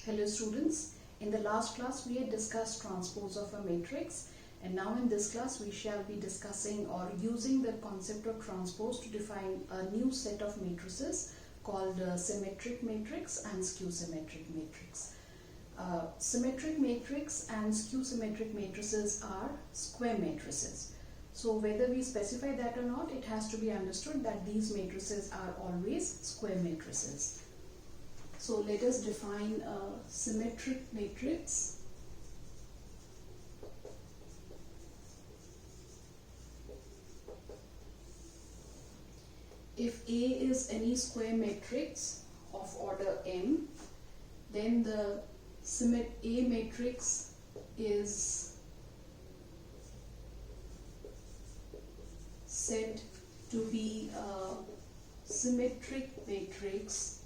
Hello students, in the last class we had discussed transpose of a matrix, and now in this class we shall be discussing or using the concept of transpose to define a new set of matrices called symmetric matrix and skew symmetric matrix. Symmetric matrix and skew symmetric matrices are square matrices. So whether we specify that or not, it has to be understood that these matrices are always square matrices. So let us define a symmetric matrix. If A is any square matrix of order M, then the A matrix is said to be a symmetric matrix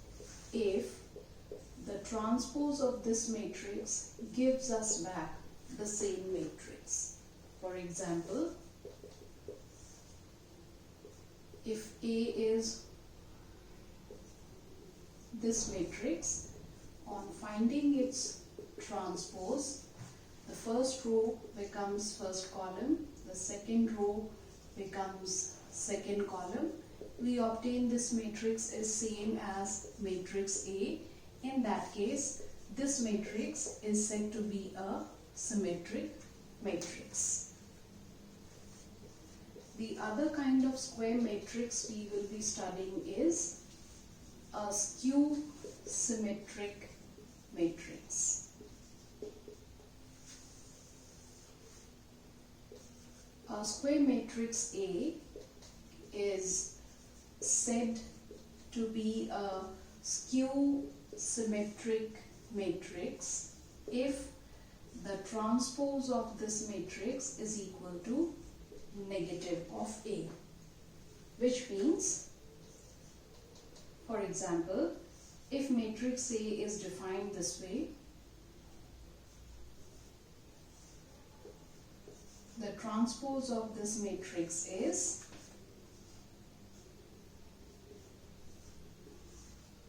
if the transpose of this matrix gives us back the same matrix. For example, if A is this matrix, on finding its transpose, the first row becomes first column, the second row becomes second column. We obtain this matrix is same as matrix A. In that case, this matrix is said to be a symmetric matrix. The other kind of square matrix we will be studying is a skew symmetric matrix. A square matrix A is said to be a skew symmetric matrix if the transpose of this matrix is equal to negative of A, which means, for example, if matrix A is defined this way, the transpose of this matrix is,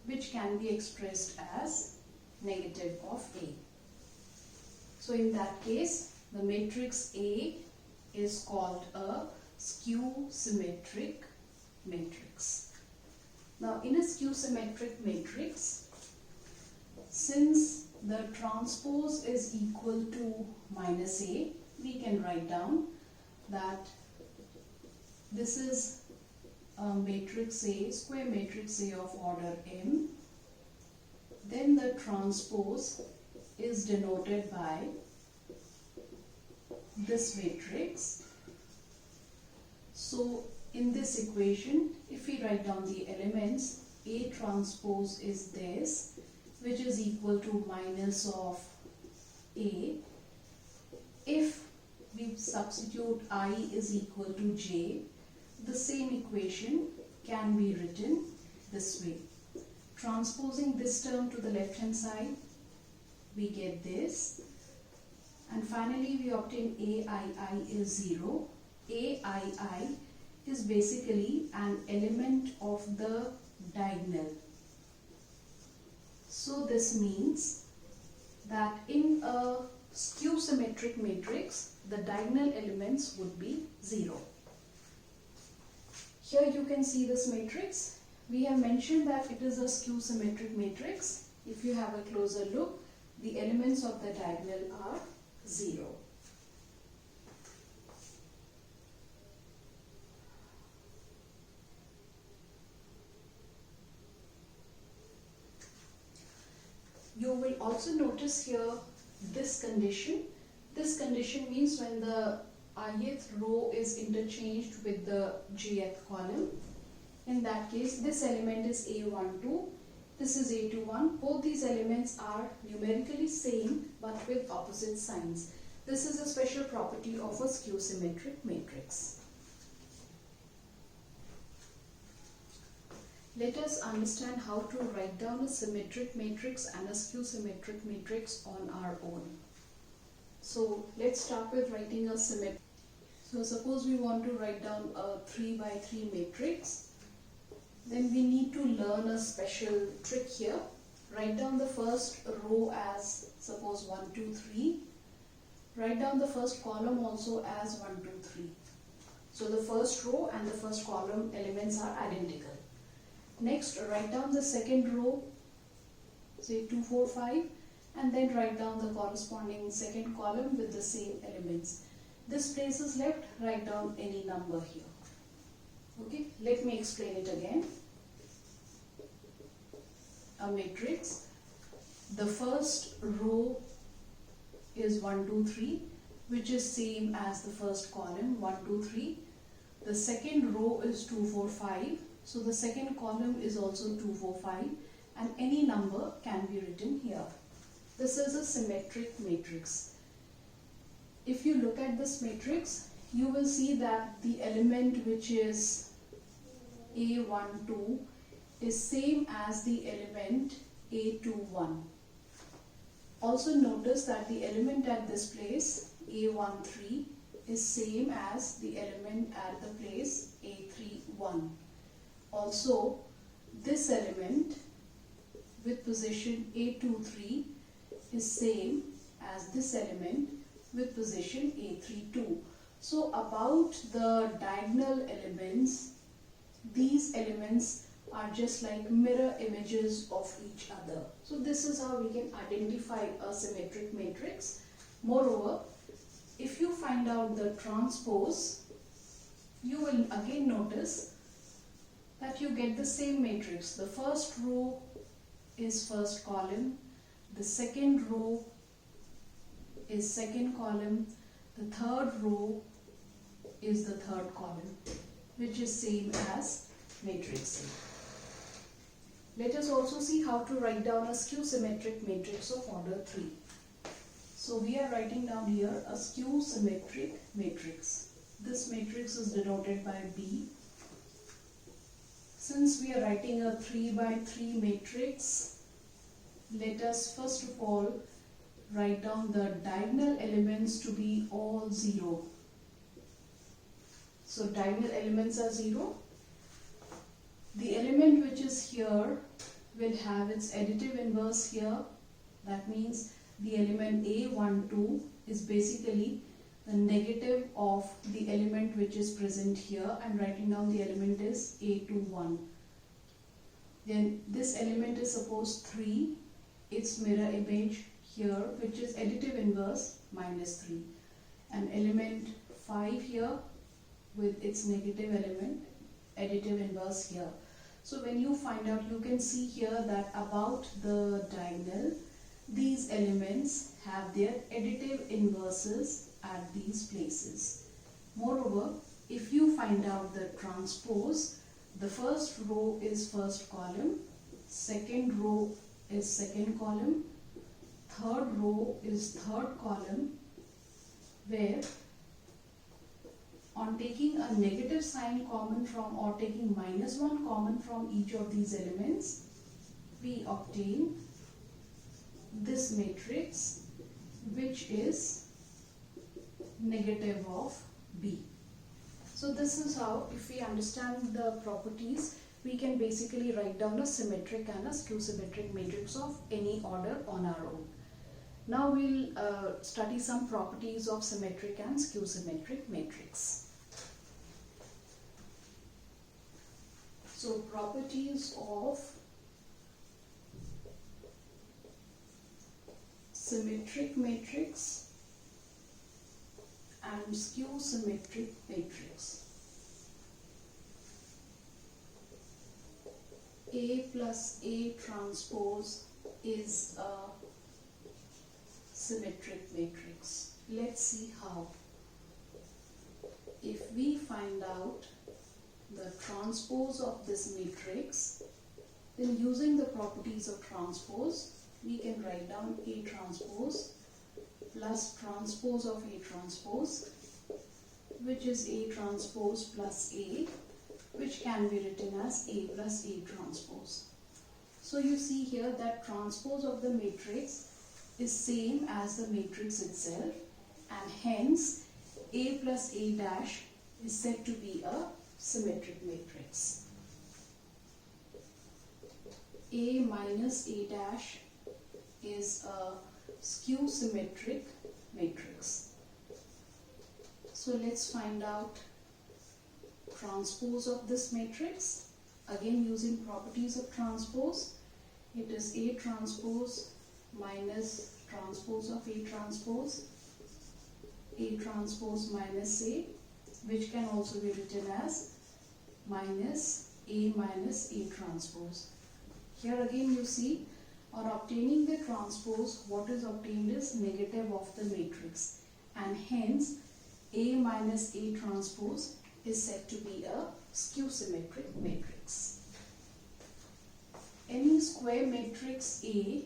which can be expressed as negative of A. So in that case, the matrix A is called a skew symmetric matrix. Now in a skew symmetric matrix, since the transpose is equal to minus A, we can write down that this is a matrix A, square matrix A of order M. Then the transpose is denoted by this matrix. So in this equation, if we write down the elements, A transpose is this, which is equal to minus of A. If we substitute I is equal to J, the same equation can be written this way. Transposing this term to the left hand side, we get this. And finally we obtain AII is 0. AII is basically an element of the diagonal. So this means that in a skew symmetric matrix, the diagonal elements would be 0. Here you can see this matrix. We have mentioned that it is a skew symmetric matrix. If you have a closer look, the elements of the diagonal are 0. You will also notice here this condition. This condition means when the ith row is interchanged with the jth column. In that case, this element is A12, this is A21. Both these elements are numerically same but with opposite signs. This is a special property of a skew symmetric matrix. Let us understand how to write down a symmetric matrix and a skew symmetric matrix on our own. So let's start with writing a symmetric. So suppose we want to write down a 3 by 3 matrix. Then we need to learn a special trick here. write down the first row as suppose 1, 2, 3. Write down the first column also as 1, 2, 3. So the first row and the first column elements are identical. Next, write down the second row, say 2, 4, 5, and then write down the corresponding second column with the same elements. This place is left, write down any number here. Okay, let me explain it again. A matrix, the first row is 1, 2, 3, which is same as the first column 1, 2, 3. The second row is 2, 4, 5. So the second column is also 2, 4, 5, and any number can be written here. This is a symmetric matrix. If you look at this matrix, you will see that the element which is A1, 2 is same as the element A2, 1. Also notice that the element at this place A1, 3 is same as the element at the place A3, 1. Also, this element with position A2, 3 is same as this element with position A3, 2. So about the diagonal elements, these elements are just like mirror images of each other. So this is how we can identify a symmetric matrix. Moreover, if you find out the transpose, you will again notice that you get the same matrix. The first row is first column, the second row is second column, the third row is the third column, which is same as matrix A. Let us also see how to write down a skew symmetric matrix of order 3. So we are writing down here a skew symmetric matrix. This matrix is denoted by B. Since we are writing a 3 by 3 matrix, let us first of all write down the diagonal elements to be all 0. So diagonal elements are 0. The element which is here will have its additive inverse here. That means the element A1, 2 is basically the negative of the element which is present here, and writing down the element is A2, 1. Then this element is suppose 3, its mirror image here, which is additive inverse minus 3. An element 5 here with its negative element, additive inverse here. So when you find out, you can see here that about the diagonal, these elements have their additive inverses at these places. Moreover, if you find out the transpose, the first row is first column, second row is second column, third row is third column, where on taking a negative sign common from or taking -1 common from each of these elements, we obtain this matrix which is negative of B. So this is how, if we understand the properties, we can basically write down a symmetric and a skew symmetric matrix of any order on our own. Now we'll study some properties of symmetric and skew symmetric matrix. So properties of symmetric matrix and skew symmetric matrix. A plus A transpose is a symmetric matrix. Let's see how. If we find out the transpose of this matrix, then using the properties of transpose, we can write down A transpose plus transpose of A transpose, which is A transpose plus A, which can be written as A plus A transpose. So you see here that transpose of the matrix is same as the matrix itself, and hence A plus A dash is said to be a symmetric matrix. A minus A dash is a skew symmetric matrix. So let's find out transpose of this matrix. Again, using properties of transpose, it is A transpose minus transpose of A transpose minus A, which can also be written as minus A transpose. Here again you see, on obtaining the transpose, what is obtained is negative of the matrix, and hence A minus A transpose is said to be a skew symmetric matrix. Any square matrix A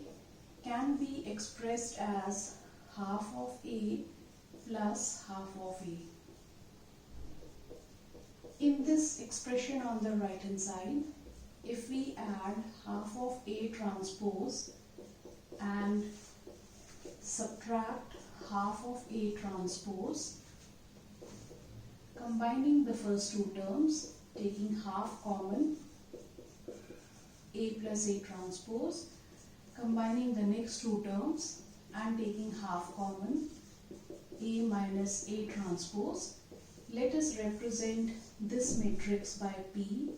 can be expressed as half of A plus half of A. In this expression on the right hand side, if we add half of A transpose and subtract half of A transpose, combining the first two terms, taking half common, A plus A transpose, combining the next two terms and taking half common, A minus A transpose, let us represent this matrix by P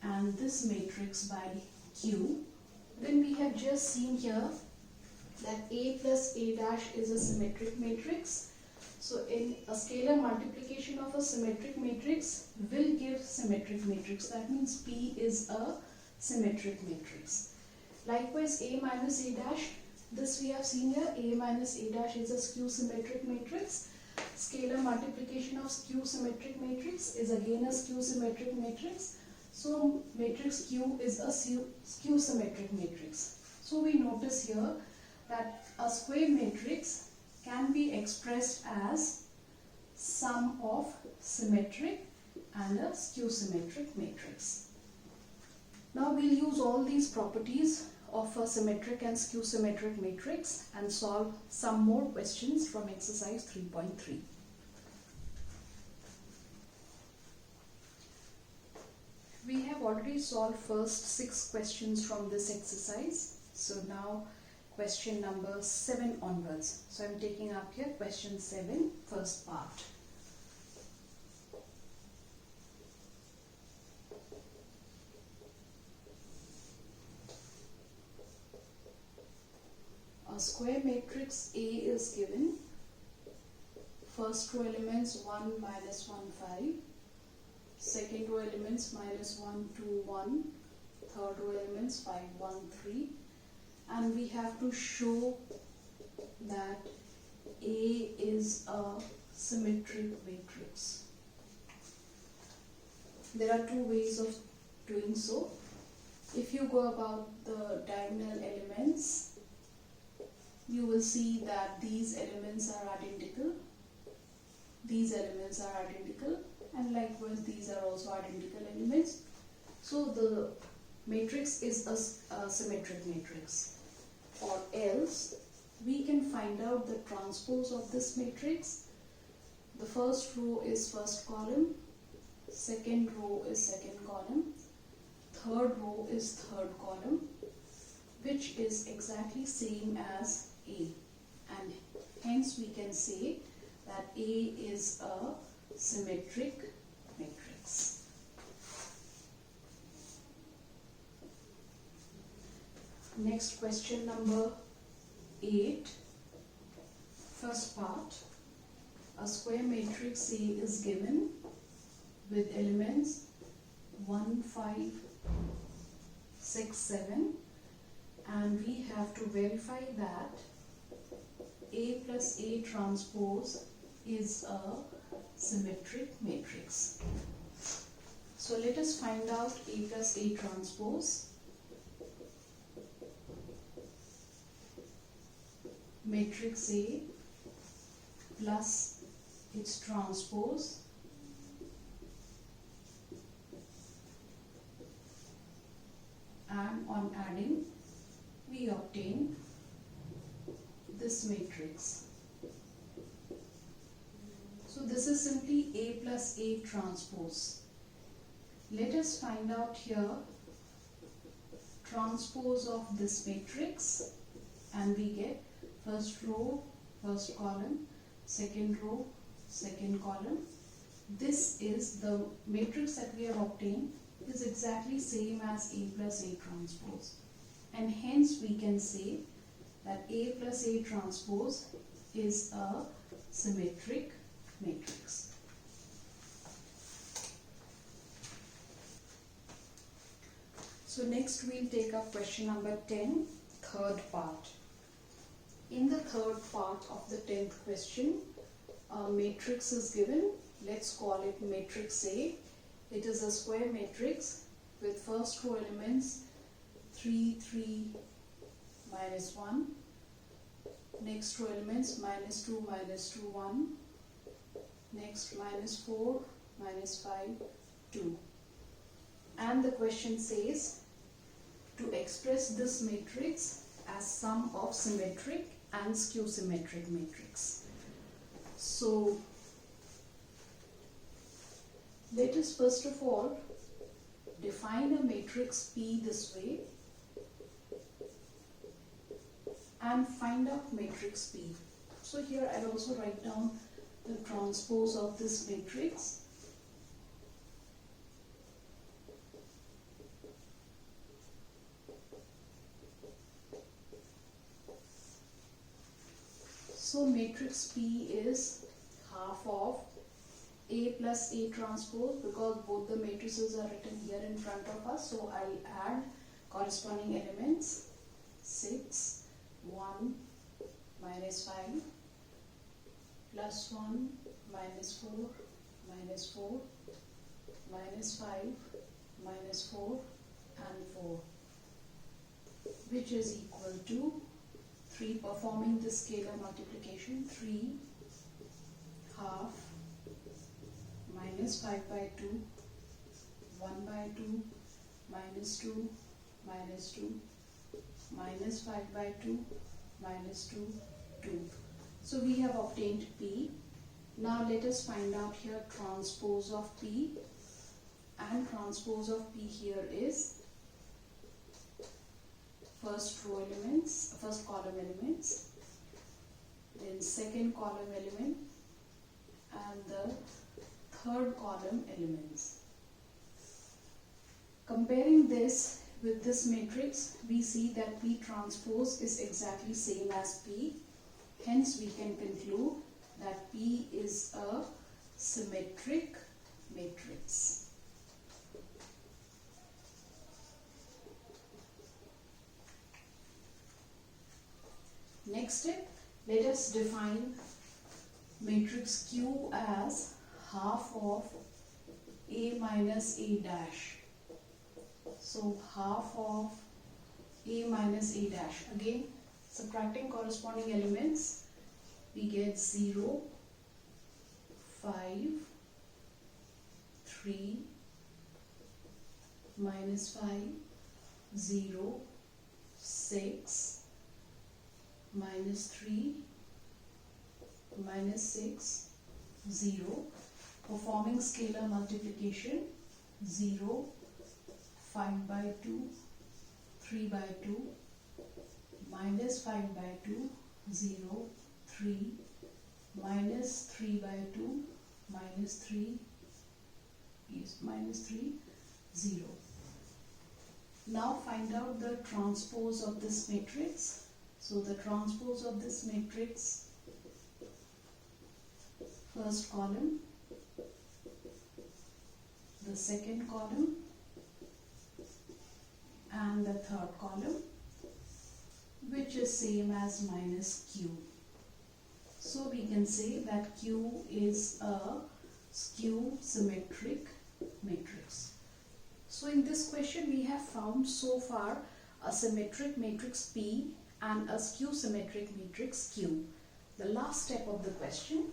and this matrix by Q. Then we have just seen here that A plus A dash is a symmetric matrix. So in a scalar multiplication of a symmetric matrix will give symmetric matrix. That means P is a symmetric matrix. Likewise, A minus A dash, this we have seen here, A minus A dash is a skew symmetric matrix. Scalar multiplication of skew symmetric matrix is again a skew symmetric matrix. So matrix Q is a skew symmetric matrix. So we notice here that a square matrix can be expressed as sum of symmetric and a skew symmetric matrix. Now we'll use all these properties of a symmetric and skew symmetric matrix and solve some more questions from exercise 3.3. We have already solved first 6 questions from this exercise. So now question number 7 onwards. So I'm taking up here question 7, first part. A square matrix A is given. First row elements 1, minus 1, 5. Second row elements minus 1, 2, 1. Third row elements 5, 1, 3. And we have to show that A is a symmetric matrix. There are 2 ways of doing so. If you go about the diagonal elements, you will see that these elements are identical. These elements are identical, and likewise these are also identical elements. So the matrix is a symmetric matrix. Or else we can find out the transpose of this matrix. The first row is first column, second row is second column, third row is third column, which is exactly same as A, and hence we can say that A is a symmetric matrix. Next, question number 8, first part. A square matrix A is given with elements 1, 5, 6, 7, and we have to verify that A plus A transpose is a symmetric matrix. So let us find out A plus A transpose. Matrix A plus its transpose and on adding we obtain this matrix. So this is simply A plus A transpose. Let us find out here transpose of this matrix, and we get first row, first column, second row, second column. This is the matrix that we have obtained is exactly same as A plus A transpose, and hence we can say that A plus A transpose is a symmetric matrix. So next we'll take up question number 10, third part. In the third part of the 10th question, a matrix is given. Let's call it matrix A. It is a square matrix with first row elements 3, 3, minus 1. Next row elements minus 2, minus 2, 1. Next minus 4, minus 5, 2. And the question says to express this matrix as sum of symmetric and skew symmetric matrix. So let us first of all define a matrix P this way and find out matrix P. So here I'll also write down the transpose of this matrix. So matrix P is half of A plus A transpose, because both the matrices are written here in front of us. So I'll add corresponding elements 6, 1, minus 5, plus 1, minus 4, minus 4, minus 5, minus 4, and 4, which is equal to 3, performing the scalar multiplication, 3 half minus 5 by 2, 1 by 2, minus 2, minus 2, minus 5 by 2, minus 2, 2. So we have obtained P. Now let us find out here transpose of P, and transpose of P here is first row elements, first column elements, then second column element, and the third column elements. Comparing this with this matrix, we see that P transpose is exactly same as P. Hence we can conclude that P is a symmetric matrix. Next step, let us define matrix Q as half of A minus A dash. So half of A minus A dash. Again, subtracting corresponding elements, we get 0, 5, 3, minus 5, 0, 6, minus 3, minus 6, 0, performing scalar multiplication, 0, 5 by 2, 3 by 2, minus 5 by 2, 0, 3, minus 3 by 2, minus 3, is minus 3, 0. Now find out the transpose of this matrix. So the transpose of this matrix, first column, the second column, and the third column, which is same as minus Q. So we can say that Q is a skew symmetric matrix. So in this question we have found so far a symmetric matrix P and a skew symmetric matrix Q. The last step of the question,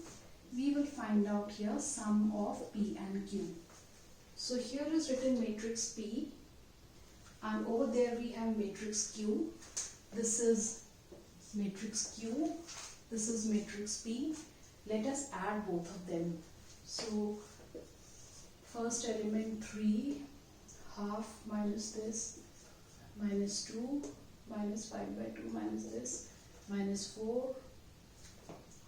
we will find out here sum of P and Q. So here is written matrix P, and over there we have matrix Q. This is matrix Q, this is matrix P. Let us add both of them. So first element 3, half minus this, minus 2 minus 5 by 2 minus this minus 4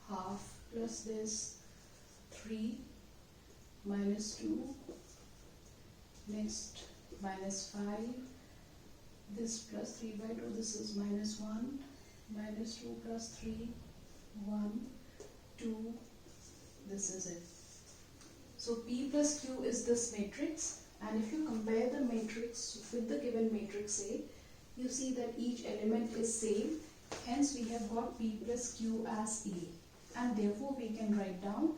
half plus this 3 minus 2 next minus 5 this plus 3 by 2 this is minus 1 minus 2 plus 3 1 2 this is it. So P plus Q is this matrix, and if you compare the matrix with the given matrix A, you see that each element is same, hence we have got P plus Q as A, and therefore we can write down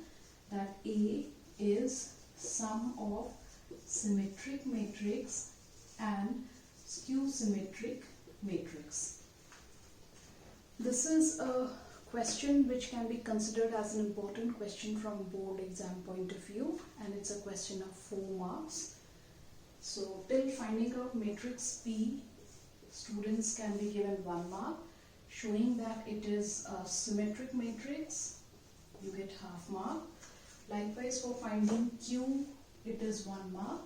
that A is sum of symmetric matrix and skew symmetric matrix. This is a question which can be considered as an important question from board exam point of view, and it's a question of 4 marks. So till finding out matrix P, students can be given 1 mark. Showing that it is a symmetric matrix, you get half mark. Likewise for finding Q, it is 1 mark.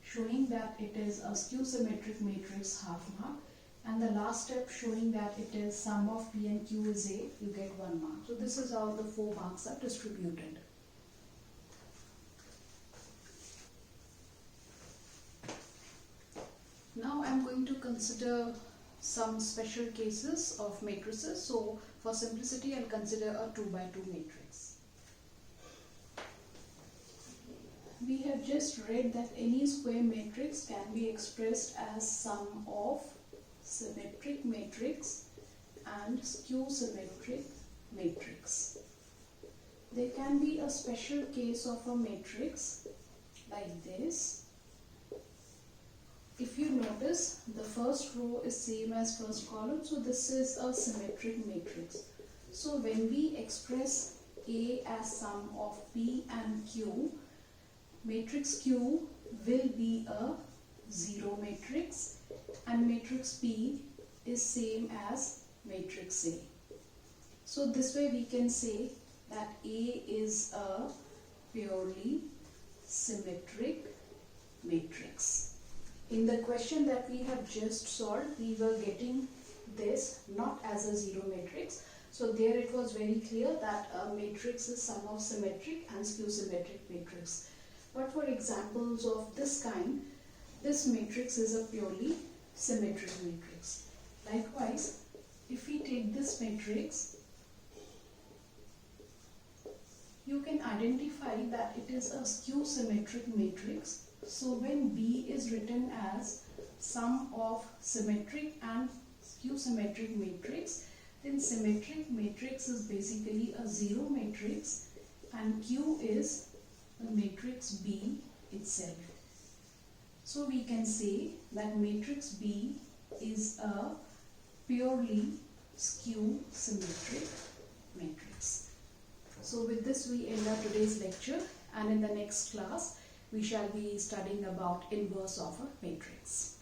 Showing that it is a skew symmetric matrix, half mark. And the last step, showing that it is sum of P and Q is A, you get 1 mark. So this is how the 4 marks are distributed. Now I am going to consider some special cases of matrices. So for simplicity, I'll consider a 2 by 2 matrix. We have just read that any square matrix can be expressed as sum of symmetric matrix and skew symmetric matrix. There can be a special case of a matrix like this. If you notice, the first row is same as first column, so this is a symmetric matrix. So when we express A as sum of P and Q, matrix Q will be a 0 matrix and matrix P is same as matrix A. So this way we can say that A is a purely symmetric matrix. In the question that we have just solved, we were getting this not as a 0 matrix. So there it was very clear that a matrix is sum of symmetric and skew symmetric matrix. But for examples of this kind, this matrix is a purely symmetric matrix. Likewise, if we take this matrix, you can identify that it is a skew symmetric matrix. So when B is written as sum of symmetric and skew symmetric matrix, then symmetric matrix is basically a 0 matrix and Q is the matrix B itself. So we can say that matrix B is a purely skew symmetric matrix. So with this we end our today's lecture, and in the next class we shall be studying about inverse of a matrix.